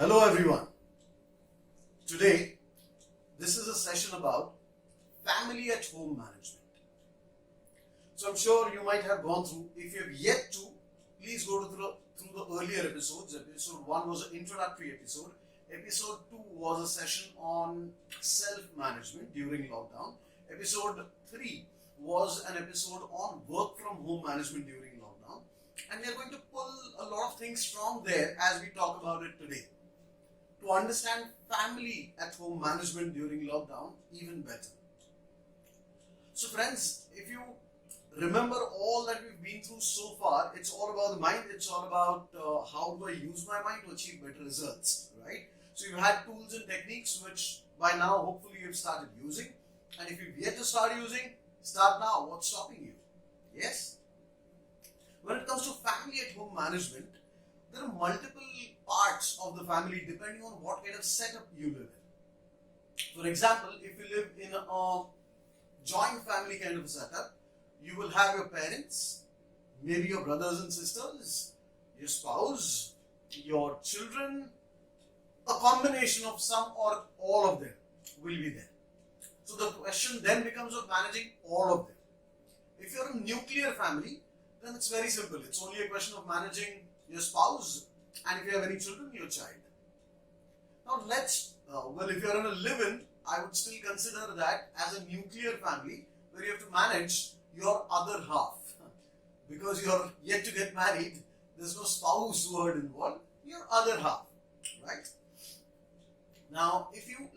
Hello everyone. Today, this is a session about family at home management. So I'm sure you might have gone through. If you have yet to, please go through the earlier episodes. Episode 1 was an introductory episode. Episode 2 was a session on self-management during lockdown. Episode 3 was an episode on work from home management during lockdown. And we are going to pull a lot of things from there as we talk about it today, to understand family at home management during lockdown even better. So friends, if you remember all that we've been through so far, it's all about the mind, it's all about how do I use my mind to achieve better results, right? So you've had tools and techniques which by now hopefully you've started using, and if you've yet to start using, start now. What's stopping you? Yes? When it comes to family at home management, there are multiple parts of the family depending on what kind of setup you live in. For example, if you live in a joint family kind of setup, you will have your parents, maybe your brothers and sisters, your spouse, your children, a combination of some or all of them will be there. So the question then becomes of managing all of them. If you're a nuclear family, then it's very simple. It's only a question of managing your spouse, and if you have any children, your child. Now if you're in a live-in, I would still consider that as a nuclear family where you have to manage your other half. Because you're yet to get married, there's no spouse word involved, your other half, right? Now,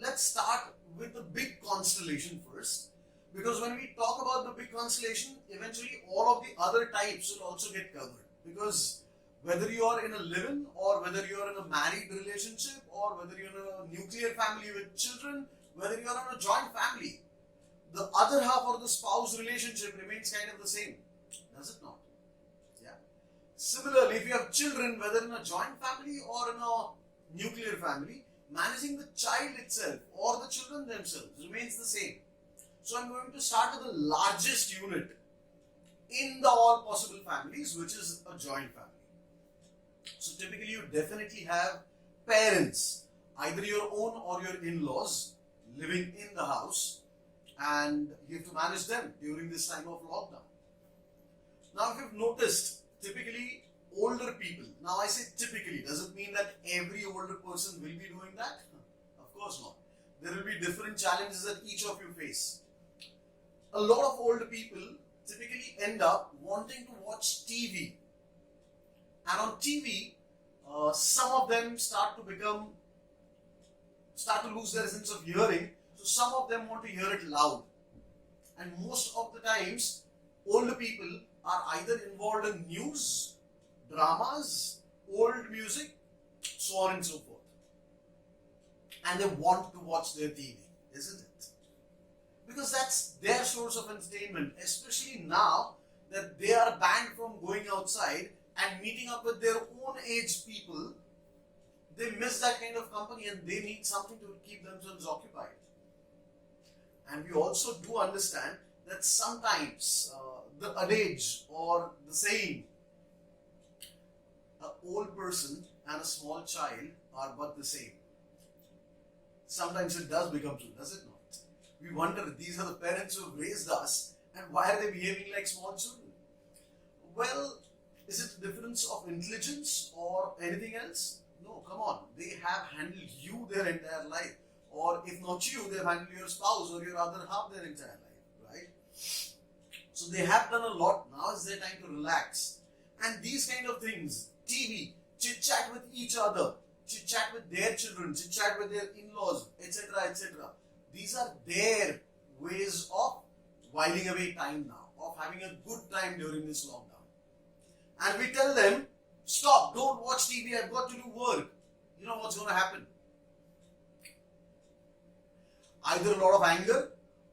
let's start with the big constellation first, because when we talk about the big constellation, eventually all of the other types will also get covered. Because whether you are in a live-in or whether you are in a married relationship or whether you're in a nuclear family with children, whether you are in a joint family, the other half or the spouse relationship remains kind of the same. Does it not? Yeah. Similarly, if you have children, whether in a joint family or in a nuclear family, managing the child itself or the children themselves remains the same. So I'm going to start with the largest unit in the all possible families, which is a joint family. So typically you definitely have parents, either your own or your in-laws, living in the house, and you have to manage them during this time of lockdown. Now if you've noticed, typically older people, now I say typically, does it mean that every older person will be doing that? Of course not. There will be different challenges that each of you face. A lot of older people typically end up wanting to watch TV. And on TV, some of them start to lose their sense of hearing. So some of them want to hear it loud. And most of the times, older people are either involved in news, dramas, old music, so on and so forth. And they want to watch their TV, isn't it? Because that's their source of entertainment, especially now that they are banned from going outside and meeting up with their own age people. They miss that kind of company and they need something to keep themselves occupied. And we also do understand that sometimes the adage or the saying, an old person and a small child are but the same. Sometimes it does become true, does it not? We wonder, these are the parents who have raised us, and why are they behaving like small children? Well, is it a difference of intelligence or anything else? No, come on. They have handled you their entire life. Or if not you, they have handled your spouse or your other half their entire life, right? So they have done a lot. Now is their time to relax. And these kind of things, TV, chit-chat with each other, chit-chat with their children, chit-chat with their in-laws, etc., etc. These are their ways of whiling away time now, of having a good time during this lockdown. And we tell them, stop, don't watch TV, I've got to do work. You know what's going to happen? Either a lot of anger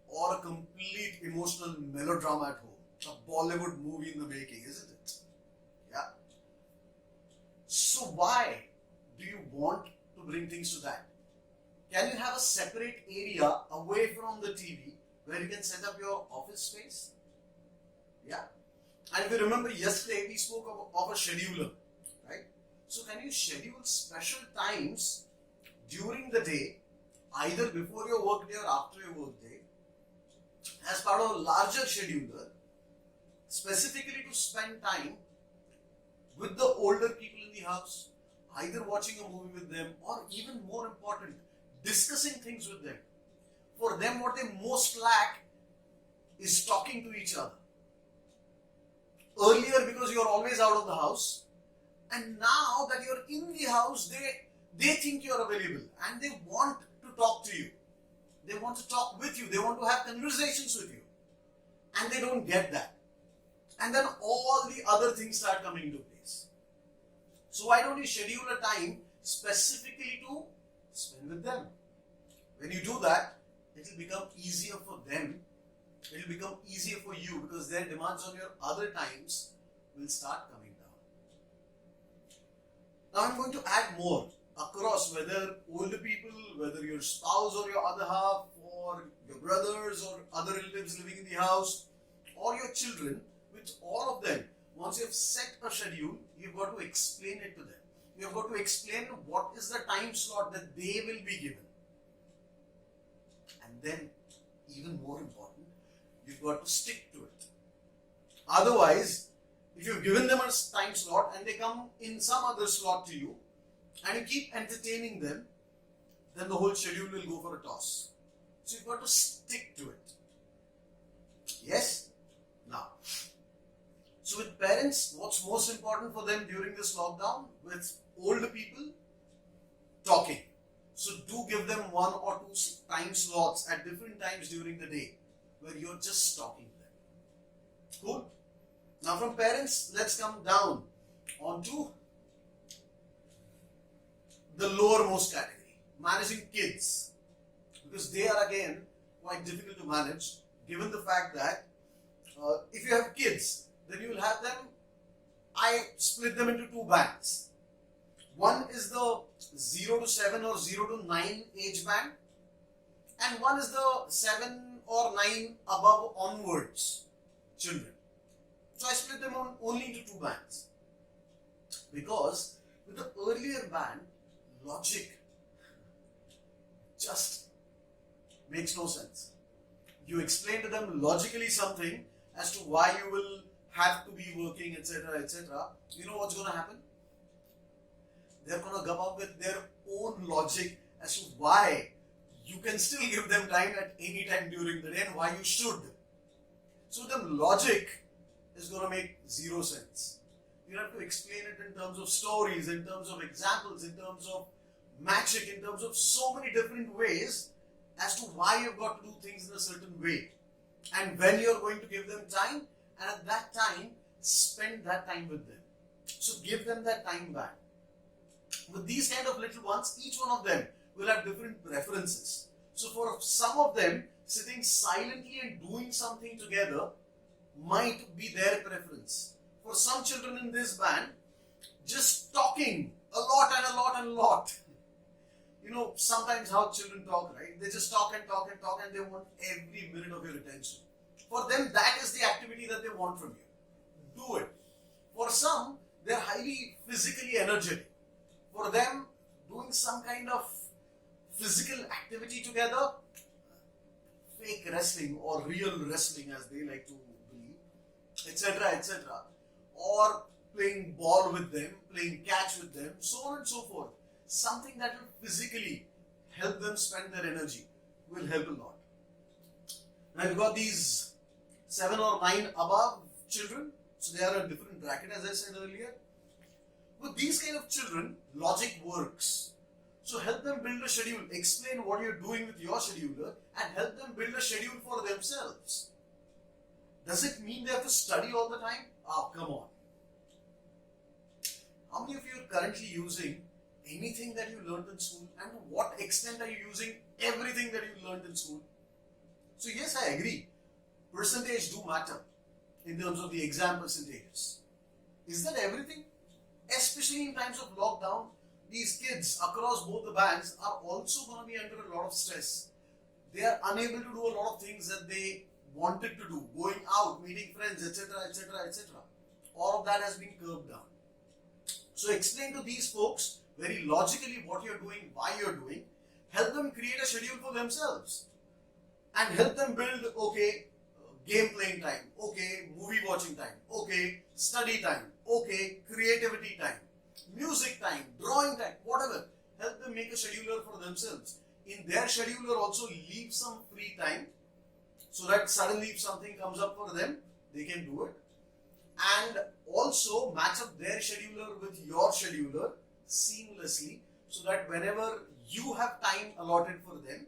or a complete emotional melodrama at home. A Bollywood movie in the making, isn't it? Yeah. So why do you want to bring things to that? Can you have a separate area away from the TV where you can set up your office space? Yeah. And if you remember yesterday, we spoke of a scheduler, right? So can you schedule special times during the day, either before your work day or after your work day, as part of a larger scheduler, specifically to spend time with the older people in the house, either watching a movie with them or even more important, discussing things with them. For them, what they most lack is talking to each other. Earlier, because you're always out of the house, and now that you're in the house, they think you're available and they want to talk to you. They want to talk with you. They want to have conversations with you. And they don't get that. And then all the other things start coming into place. So why don't you schedule a time specifically to spend with them? When you do that, it will become easier for them. It will become easier for you because their demands on your other times will start coming down. Now I'm going to add more across, whether older people, whether your spouse or your other half, or your brothers or other relatives living in the house, or your children, with all of them. Once you have set a schedule, you've got to explain it to them. You've got to explain what is the time slot that they will be given. And then, even more important, you've got to stick to it. Otherwise, if you've given them a time slot and they come in some other slot to you, and you keep entertaining them, then the whole schedule will go for a toss. So you've got to stick to it. Yes? Now, so with parents, what's most important for them during this lockdown? With older people, talking. So do give them 1 or 2 time slots at different times during the day where you're just talking to them. Cool? Now from parents, let's come down onto the lowermost category, managing kids. Because they are again quite difficult to manage, given the fact that if you have kids, then you will have them, I split them into 2 bands. One is the 0 to 7 or 0 to 9 age band, and one is the 7 or 9 above onwards children. So I split them only into 2 bands. Because with the earlier band, logic just makes no sense. You explain to them logically something as to why you will have to be working, etc., etc. You know what's going to happen? They're going to come up with their own logic as to why you can still give them time at any time during the day and why you should. So the logic is going to make 0 sense. You have to explain it in terms of stories, in terms of examples, in terms of magic, in terms of so many different ways as to why you've got to do things in a certain way. And when you're going to give them time, and at that time, spend that time with them. So give them that time back. With these kind of little ones, each one of them will have different preferences. So for some of them, sitting silently and doing something together might be their preference. For some children in this band, just talking a lot and a lot and a lot. You know, sometimes how children talk, right? They just talk and talk and talk and they want every minute of your attention. For them, that is the activity that they want from you. Do it. For some, they're highly physically energetic. For them, doing some kind of physical activity together, fake wrestling or real wrestling as they like to believe, etc., etc. Or playing ball with them, playing catch with them, so on and so forth. Something that will physically help them spend their energy will help a lot. Now you've got these 7 or 9 above children, so they are a different bracket as I said earlier. With these kind of children, logic works. So help them build a schedule, explain what you're doing with your scheduler and help them build a schedule for themselves. Does it mean they have to study all the time? Oh, come on. How many of you are currently using anything that you learned in school, and to what extent are you using everything that you learned in school? So yes, I agree. Percentage do matter in terms of the exam percentages. Is that everything? Especially in times of lockdown, these kids across both the bands are also going to be under a lot of stress. They are unable to do a lot of things that they wanted to do, going out, meeting friends, etc., etc., etc. All of that has been curbed down. So explain to these folks very logically what you're doing, why you're doing, help them create a schedule for themselves and help them build, okay, game playing time, okay, movie watching time, okay, study time, okay, creativity time, music time, drawing time, whatever. Help them make a scheduler for themselves. In their scheduler also leave some free time so that suddenly if something comes up for them, they can do it. And also match up their scheduler with your scheduler seamlessly so that whenever you have time allotted for them,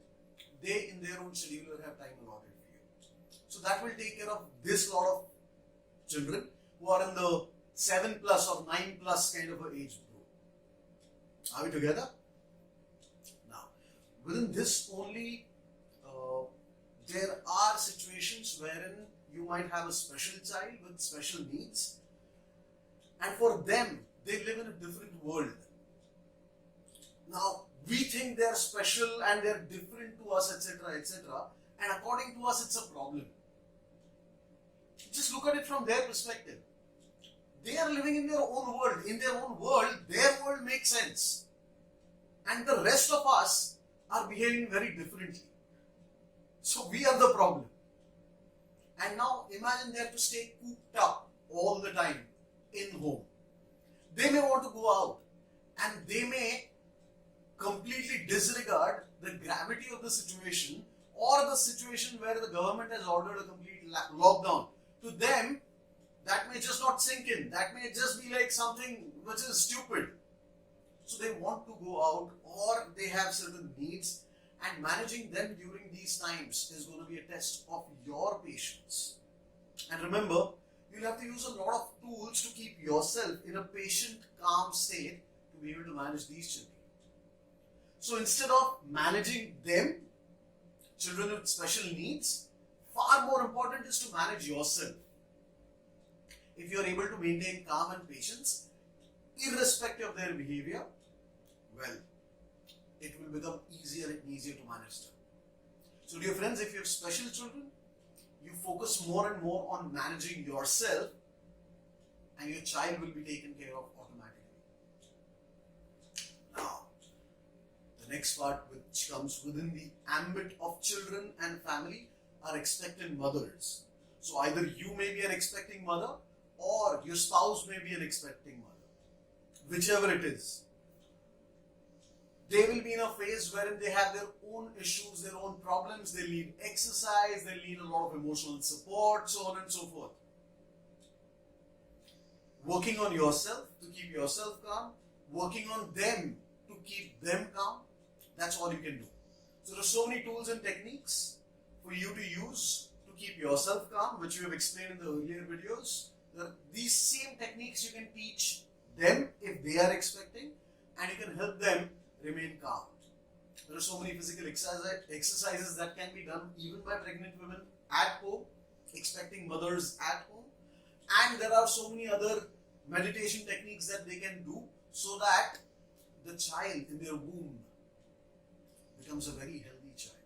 they in their own scheduler have time allotted for you. So that will take care of this lot of children who are in the 7+ or 9+ kind of a age group. Are we together? Now, within this only, there are situations wherein you might have a special child with special needs, and for them, they live in a different world. Now, we think they're special and they're different to us, etc., etc., and according to us, it's a problem. Just look at it from their perspective. They are living in their own world. In their own world, their world makes sense. And the rest of us are behaving very differently. So we are the problem. And now imagine they have to stay cooped up all the time in home. They may want to go out and they may completely disregard the gravity of the situation or the situation where the government has ordered a complete lockdown. To them, that may just not sink in. That may just be like something which is stupid. So they want to go out or they have certain needs, and managing them during these times is going to be a test of your patience. And remember, you'll have to use a lot of tools to keep yourself in a patient, calm state to be able to manage these children. So instead of managing them, children with special needs, far more important is to manage yourself. If you are able to maintain calm and patience, irrespective of their behavior, well, it will become easier and easier to manage them. So dear friends, if you have special children, you focus more and more on managing yourself and your child will be taken care of automatically. Now, the next part which comes within the ambit of children and family are expectant mothers. So either you may be an expecting mother or your spouse may be an expecting mother. Whichever it is. They will be in a phase wherein they have their own issues, their own problems, they need exercise, they need a lot of emotional support, so on and so forth. Working on yourself to keep yourself calm, working on them to keep them calm, that's all you can do. So there are so many tools and techniques for you to use to keep yourself calm, which we have explained in the earlier videos. These same techniques you can teach them if they are expecting, and you can help them remain calm. There are so many physical exercises that can be done even by pregnant women at home, expecting mothers at home, and there are so many other meditation techniques that they can do so that the child in their womb becomes a very healthy child,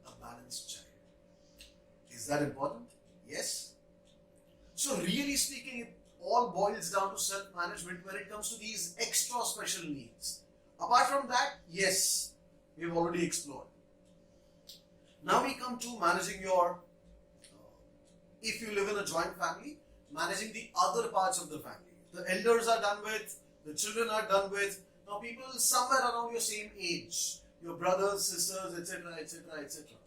a balanced child. Is that important? Yes. So really speaking, it all boils down to self-management when it comes to these extra special needs. Apart from that, yes, we've already explored. Now we come to managing your, if you live in a joint family, managing the other parts of the family. The elders are done with, the children are done with. Now people somewhere around your same age, your brothers, sisters, etc., etc., etc.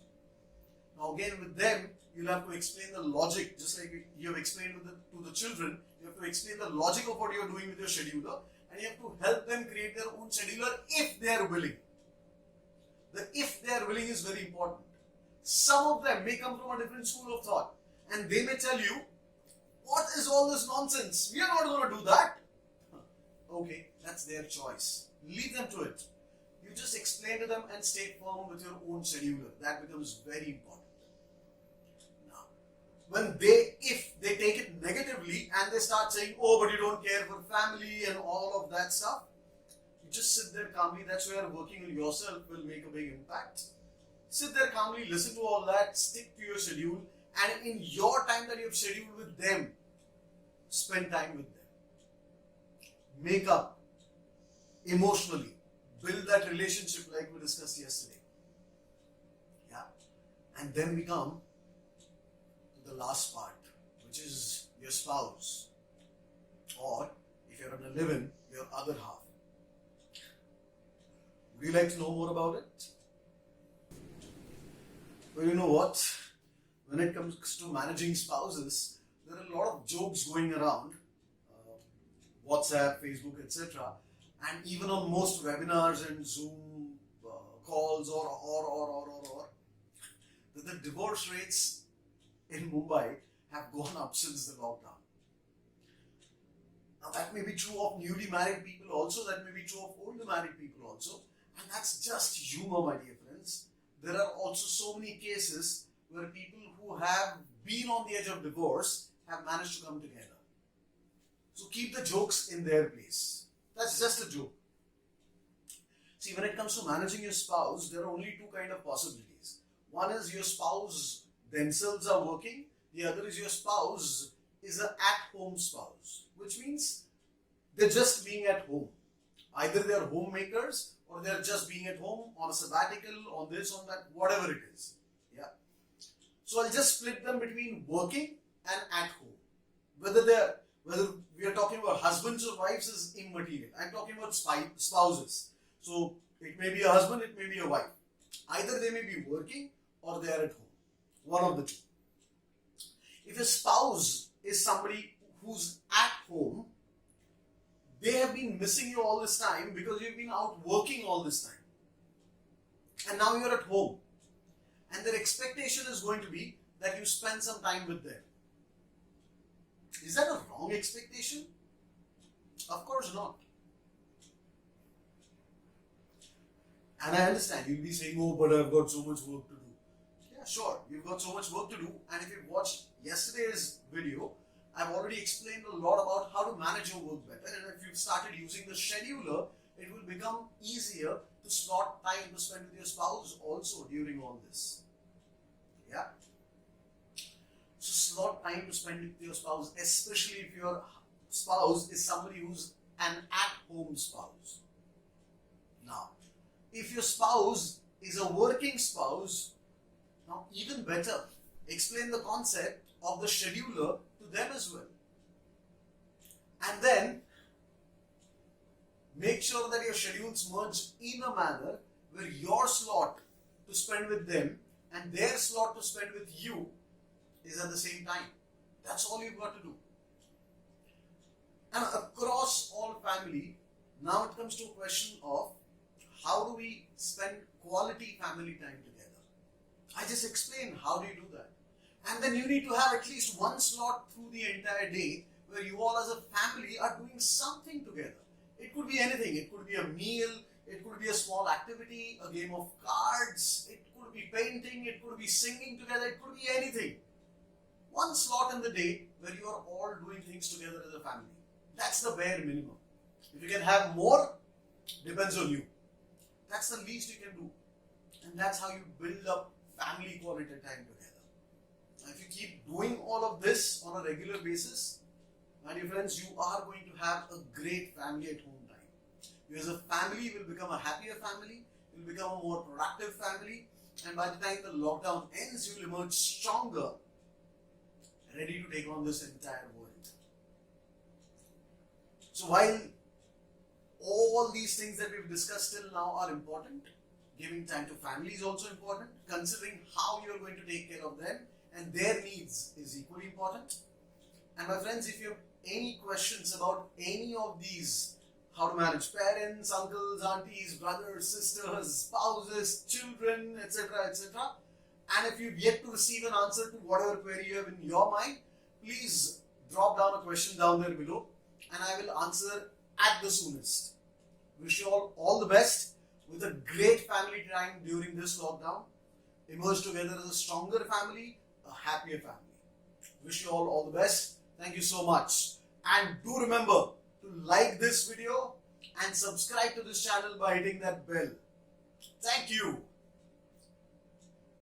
Now again with them, you'll have to explain the logic, just like you have explained to the children. You have to explain the logic of what you're doing with your scheduler, and you have to help them create their own scheduler if they are willing. The if they are willing is very important. Some of them may come from a different school of thought, and they may tell you, what is all this nonsense? We are not going to do that. Okay, that's their choice. Leave them to it. You just explain to them and stay firm with your own scheduler. That becomes very important. If they take it negatively and they start saying, oh, but you don't care for family and all of that stuff, you just sit there calmly. That's where working on yourself will make a big impact. Sit there calmly, listen to all that, stick to your schedule, and in your time that you have scheduled with them, spend time with them. make up emotionally, build that relationship like we discussed yesterday. Yeah. And then we come to the last part, which is your spouse, or if you're on a live-in, your other half. Would you like to know more about it? Well, you know what? When it comes to managing spouses, there are a lot of jokes going around, WhatsApp, Facebook, etc. And even on most webinars and Zoom calls or that the divorce rates in Mumbai have gone up since the lockdown. Now that may be true of newly married people also, that may be true of older married people also, and that's just humor, my dear friends. There are also so many cases where people who have been on the edge of divorce have managed to come together. So keep the jokes in their place. That's just a joke. See, when it comes to managing your spouse, there are only two kinds of possibilities. One is your spouse themselves are working. The other is your spouse is an at-home spouse, which means they're just being at home. Either they're homemakers or they're just being at home on a sabbatical, on this, on that, whatever it is. Yeah. So I'll just split them between working and at home. Whether we are talking about husbands or wives is immaterial. I'm talking about spouses. So it may be a husband, it may be a wife. Either they may be working or they are at home. One of the two. If a spouse is somebody who's at home, they have been missing you all this time because you've been out working all this time. And now you're at home. And their expectation is going to be that you spend some time with them. Is that a wrong expectation? Of course not. And I understand you'll be saying, oh, but I've got so much work to do. Yeah, sure, you've got so much work to do. And if you've watched yesterday's video, I've already explained a lot about how to manage your work better. And if you've started using the scheduler, it will become easier to slot time to spend with your spouse also during all this. Yeah. So slot time to spend with your spouse, especially if your spouse is somebody who's an at-home spouse. Now, if your spouse is a working spouse, now even better, explain the concept of the scheduler to them as well. And then, make sure that your schedules merge in a manner where your slot to spend with them and their slot to spend with you is at the same time. That's all you've got to do. And across all family, now it comes to a question of how do we spend quality family time together? I just explained how do you do that. And then you need to have at least one slot through the entire day where you all as a family are doing something together. It could be anything. It could be a meal, it could be a small activity, a game of cards, it could be painting, it could be singing together, it could be anything. One slot in the day where you are all doing things together as a family. That's the bare minimum. If you can have more, depends on you. That's the least you can do. And that's how you build up family quality time together. Now, if you keep doing all of this on a regular basis, my dear friends, you are going to have a great family at home time. You as a family will become a happier family, you will become a more productive family, and by the time the lockdown ends, you will emerge stronger, ready to take on this entire world. So while all these things that we've discussed till now are important, giving time to family is also important, considering how you're going to take care of them and their needs is equally important. And my friends, if you have any questions about any of these, how to manage parents, uncles, aunties, brothers, sisters, spouses, children, etc., etc., and if you've yet to receive an answer to whatever query you have in your mind, please drop down a question down there below and I will answer at the soonest. Wish you all the best with a great family time during this lockdown. Emerge together as a stronger family, a happier family. Wish you all the best. Thank you so much. And do remember to like this video and subscribe to this channel by hitting that bell. Thank you.